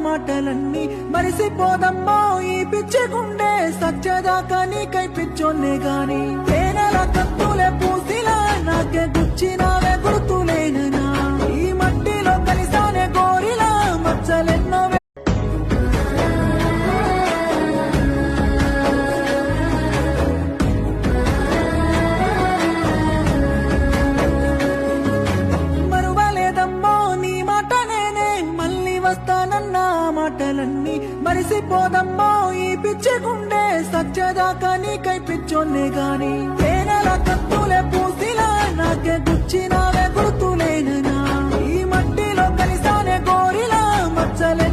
మాటలన్నీ మరిసిపోదమ్మో ఈ పిచ్చి గుండె సత్యదాకా నీకై పిచ్చోన్నే గాని తేనెల కత్తులే పూసిలా నాకే గుచ్చినావే గుర్తులేననా ఈ మట్టిలో కలిసానే గోరిలా మచ్చలెన్నో మాటలన్నీ మరిసిపోదమ్మో ఈ పిచ్చి గుండె సత్యదాకా నీకై పిచ్చోన్నే గాని తేనెల కత్తులే పూసిలా నాకే గుచ్చినావే గుర్తులేననా ఈ మట్టిలో కలిసానే గోరిలా మచ్చలెన్నో